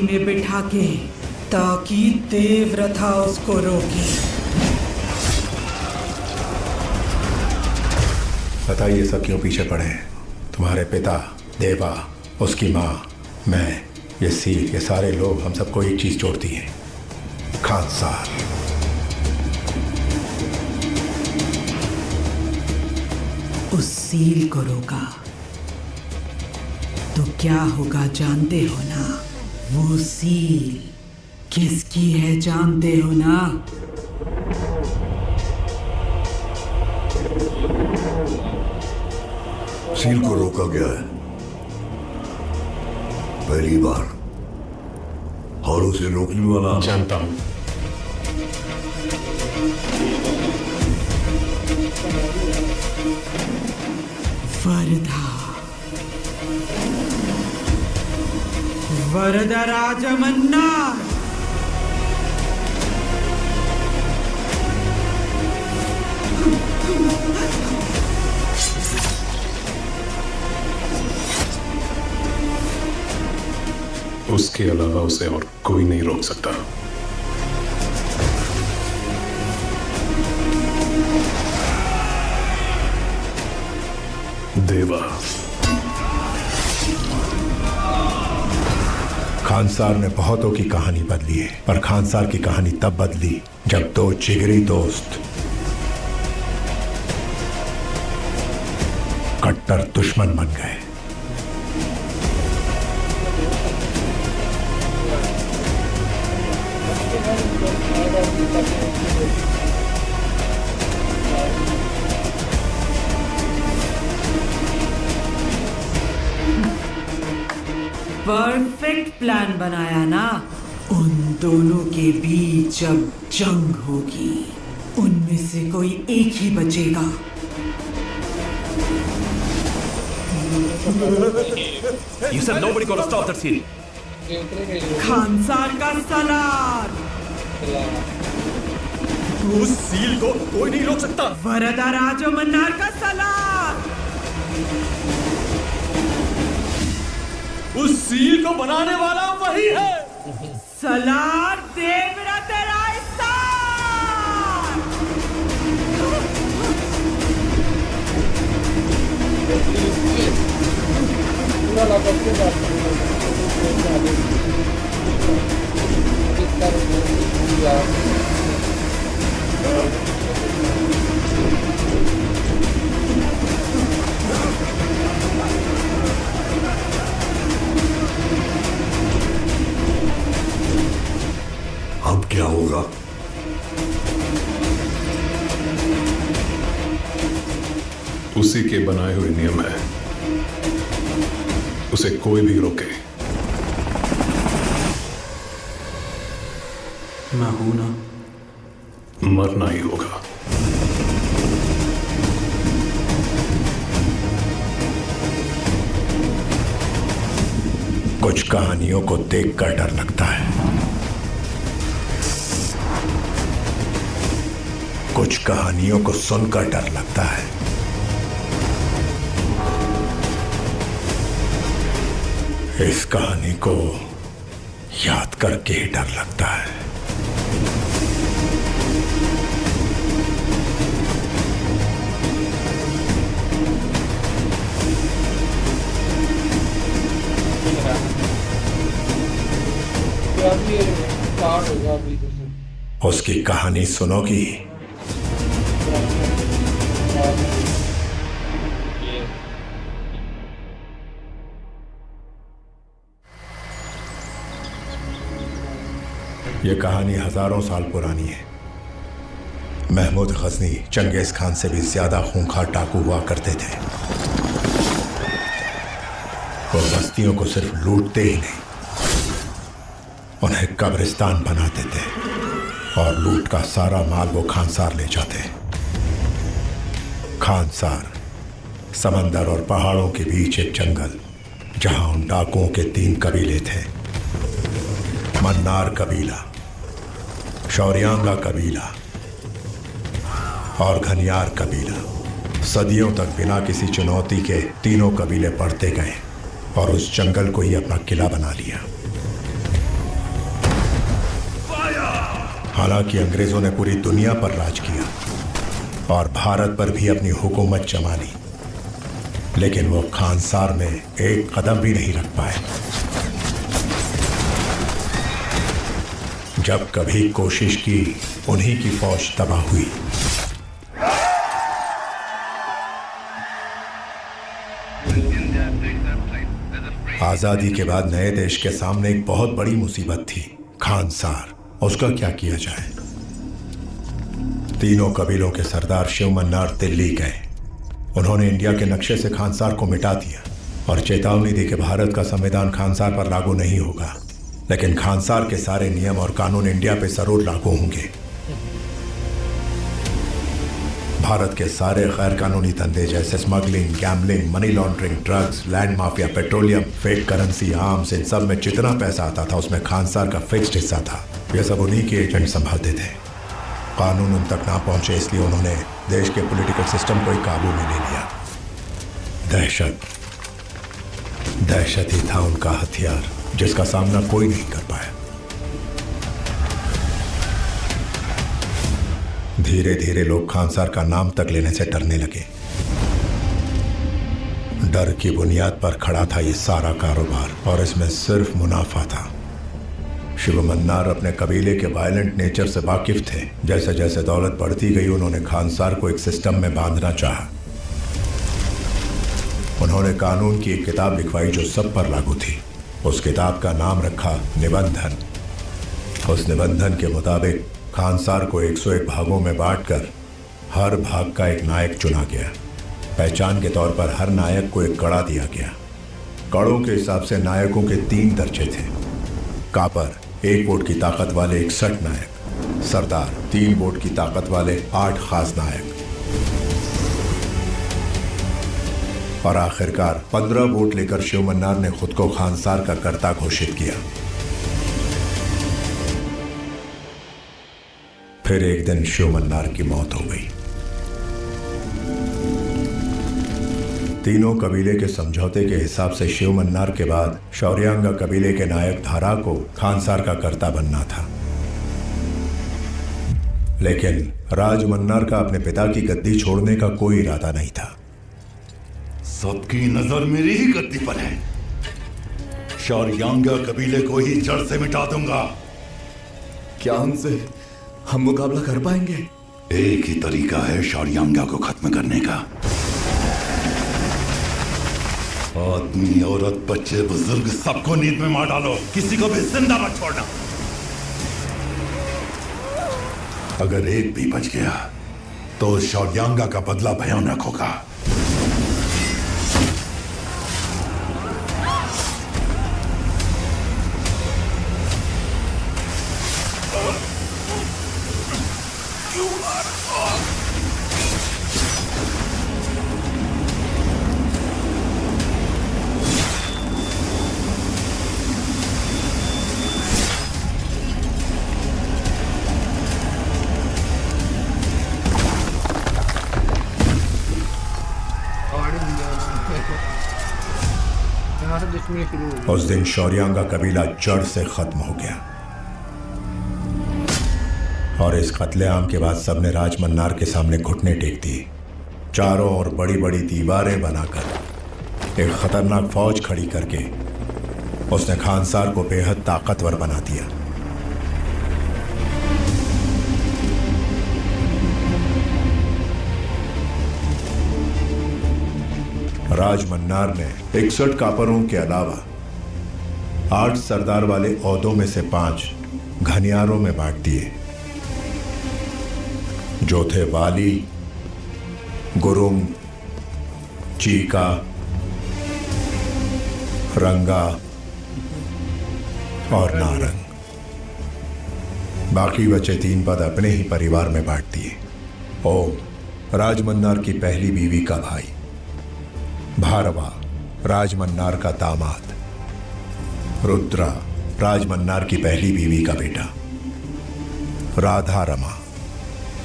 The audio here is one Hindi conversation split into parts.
में बिठा के ताकि देवव्रता उसको रोके। बताइए सब क्यों पीछे पड़े हैं? तुम्हारे पिता, देवा, उसकी माँ, मैं, ये सील, ये सारे लोग, हम सबको एक चीज जोड़ती है, खानसार। उस सील को रोका तो क्या होगा जानते हो ना? वो सील किसकी है जानते हो ना? सील को रोका गया है पहली बार, और उसे रोकने वाला जानता हूं। वरदराज मन्नार। उसके अलावा उसे और कोई नहीं रोक सकता। देवा। खानसार ने बहुतों की कहानी बदली है, पर खानसार की कहानी तब बदली जब दो जिगरी दोस्त कट्टर दुश्मन बन गए। परफेक्ट प्लान बनाया ना? उन दोनों के बीच जब जंग होगी, उनमें से कोई एक ही बचेगा। You said nobody gonna stop that scene. Khansaar का सलार। उस सील को कोई नहीं रोक सकता। वरदराज मन्नार का सलार। उस सील को बनाने वाला वही है। सलार देवव्रत राय सार। अब क्या होगा? उसी के बनाए हुए नियम है, उसे कोई भी रोके। मैं हूं ना। मरना ही होगा। कुछ कहानियों को देखकर डर लगता है, कुछ कहानियों को सुनकर डर लगता है। इस कहानी को याद करके ही डर लगता है। उसकी कहानी सुनोगी? यह कहानी हजारों साल पुरानी है। महमूद गजनी चंगेज खान से भी ज्यादा खूंखार डाकू हुआ करते थे। वो बस्तियों को सिर्फ लूटते ही नहीं, उन्हें कब्रिस्तान बनाते थे और लूट का सारा माल वो खानसार ले जाते। खानसार समंदर और पहाड़ों के बीच एक जंगल, जहां उन डाकुओं के 3 कबीले थे। मन्नार कबीला, शौर्यांगा कबीला और घनियार कबीला। सदियों तक बिना किसी चुनौती के तीनों कबीले बढ़ते गए और उस जंगल को ही अपना किला बना लिया। हालांकि अंग्रेजों ने पूरी दुनिया पर राज किया और भारत पर भी अपनी हुकूमत जमा ली, लेकिन वो खानसार में एक कदम भी नहीं रख पाए। जब कभी कोशिश की, उन्हीं की फौज तबाह हुई। आजादी के बाद नए देश के सामने एक बहुत बड़ी मुसीबत थी, खानसार। उसका क्या किया जाए? तीनों कबीलों के सरदार शिव मन्नार दिल्ली गए। उन्होंने इंडिया के नक्शे से खानसार को मिटा दिया और चेतावनी दी कि भारत का संविधान खानसार पर लागू नहीं होगा, लेकिन खानसार के सारे नियम और कानून इंडिया पे जरूर लागू होंगे। भारत के सारे गैर कानूनी धंधे जैसे smuggling, gambling, money laundering, drugs, land mafia, petroleum, fake currency, arms, इन सब में जितना पैसा आता था उसमें खानसार का फिक्स्ड हिस्सा था। ये सब उन्हीं के एजेंट संभालते थे। कानून उन तक ना पहुंचे, इसलिए उन्होंने देश के पॉलिटिकल सिस्टम को ही काबू में ले लिया। दहशत ही था उनका हथियार, जिसका सामना कोई नहीं कर पाया। धीरे धीरे लोग खानसार का नाम तक लेने से डरने लगे। डर की बुनियाद पर खड़ा था ये सारा कारोबार और इसमें सिर्फ मुनाफा था। शिव मन्नार अपने कबीले के वायलेंट नेचर से वाकिफ थे। जैसे जैसे दौलत बढ़ती गई, उन्होंने खानसार को एक सिस्टम में बांधना चाहा। उन्होंने कानून की एक किताब लिखवाई जो सब पर लागू थी। उस किताब का नाम रखा निबंधन। उस निबंधन के मुताबिक खानसार को 101 भागों में बांटकर हर भाग का एक नायक चुना गया। पहचान के तौर पर हर नायक को एक कड़ा दिया गया। कड़ों के हिसाब से नायकों के 3 दर्जे थे। कापर 1 वोट की ताकत वाले 61 नायक, सरदार 3 वोट की ताकत वाले 8 खास नायक और आखिरकार 15 वोट लेकर शिव मन्नार ने खुद को खानसार का कर्ता घोषित किया। फिर एक दिन शिव मन्नार की मौत हो गई। तीनों कबीले के समझौते के हिसाब से शिव मन्नार के बाद शौर्यांगा कबीले के नायक धारा को खानसार का कर्ता बनना था, लेकिन राज मन्नार का अपने पिता की गद्दी छोड़ने का कोई इरादा नहीं था। सबकी नजर मेरी ही गद्दी पर है। शौर्यांगा कबीले को ही जड़ से मिटा दूंगा। क्या उनसे हम मुकाबला कर पाएंगे? एक ही तरीका है शौर्यांगा को खत्म करने का। आदमी, औरत, बच्चे, बुजुर्ग सबको नींद में मार डालो, किसी को भी जिंदा मत छोड़ना। अगर एक भी बच गया तो शौर्यांगा का बदला भयानक होगा। उस दिन शौर्यांगा कबीला जड़ से खत्म हो गया और इस कत्लेआम के बाद सबने राज मन्नार के सामने घुटने टेक दिए। चारों ओर बड़ी बड़ी दीवारें बनाकर एक खतरनाक फौज खड़ी करके उसने खानसार को बेहद ताकतवर बना दिया। राज मन्नार ने 61 कापरों के अलावा 8 सरदार वाले ओहदों में से 5 घनियारों में बांट दिए, जो थे वाली, गुरुंग, चीका, रंगा और नारंग। बाकी बचे 3 पद अपने ही परिवार में बांट दिए। ओम राज मन्नार की पहली बीवी का भाई, भारवा राज मन्नार का दामाद, रुद्रा राज मन्नार की पहली बीवी का बेटा, राधा रमा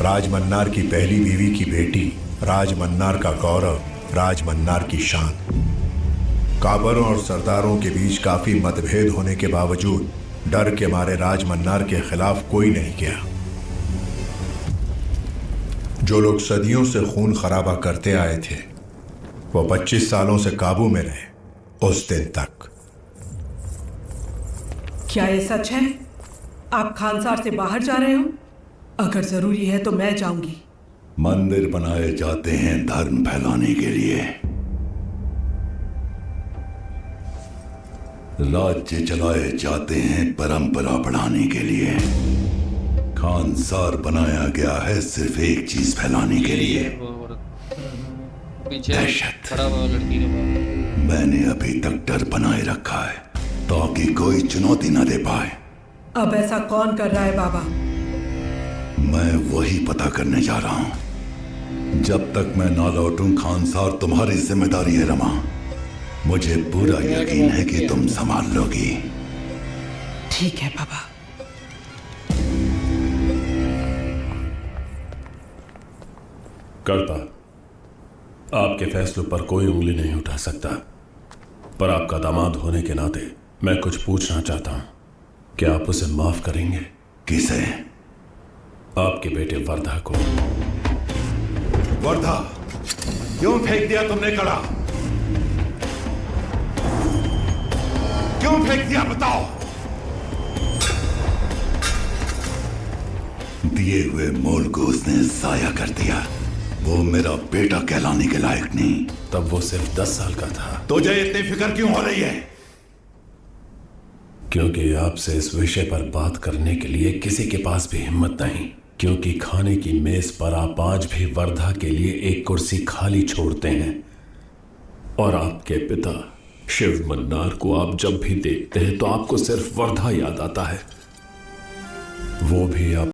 राज मन्नार की पहली बीवी की बेटी, राज मन्नार का गौरव, राज मन्नार की शान। काबरों और सरदारों के बीच काफी मतभेद होने के बावजूद डर के मारे राज मन्नार के खिलाफ कोई नहीं गया। जो लोग सदियों से खून खराबा करते आए थे वो 25 सालों से काबू में रहे उस दिन तक। क्या ये सच है? आप खानसार से बाहर जा रहे हो? अगर जरूरी है तो मैं जाऊंगी। मंदिर बनाए जाते हैं धर्म फैलाने के लिए, राज्य चलाए जाते हैं परंपरा बढ़ाने के लिए। खानसार बनाया गया है सिर्फ एक चीज फैलाने के लिए, पीछे दहशत। खड़ा हुआ लड़की के पास। मैंने अभी तक डर बनाए रखा है ताकि कोई चुनौती न दे पाए। अब ऐसा कौन कर रहा है बाबा? मैं वही पता करने जा रहा हूं। जब तक मैं ना लौटूं खानसार तुम्हारी जिम्मेदारी है रमा। मुझे पूरा यकीन है कि तुम संभाल लोगी। ठीक है बाबा। करता आपके फैसलों पर कोई उंगली नहीं उठा सकता, पर आपका दामाद होने के नाते मैं कुछ पूछना चाहता हूं। क्या आप उसे माफ करेंगे? किसे? आपके बेटे वर्धा को। वर्धा क्यों फेंक दिया तुमने कड़ा? क्यों फेंक दिया बताओ? दिए हुए मोल को उसने जाया कर दिया। वो मेरा बेटा कहलाने के लायक नहीं। तब वो सिर्फ 10 साल का था। तुझे इतनी फिक्र क्यों हो रही है? क्योंकि आपसे इस विषय पर बात करने के लिए किसी के पास भी हिम्मत नहीं, क्योंकि खाने की मेज पर आप आज भी वर्धा के लिए एक कुर्सी खाली छोड़ते हैं। और आपके पिता शिव मन्नार को आप जब भी देखते हैं तो आपको सिर्फ वर्धा याद आता है। वो भी आप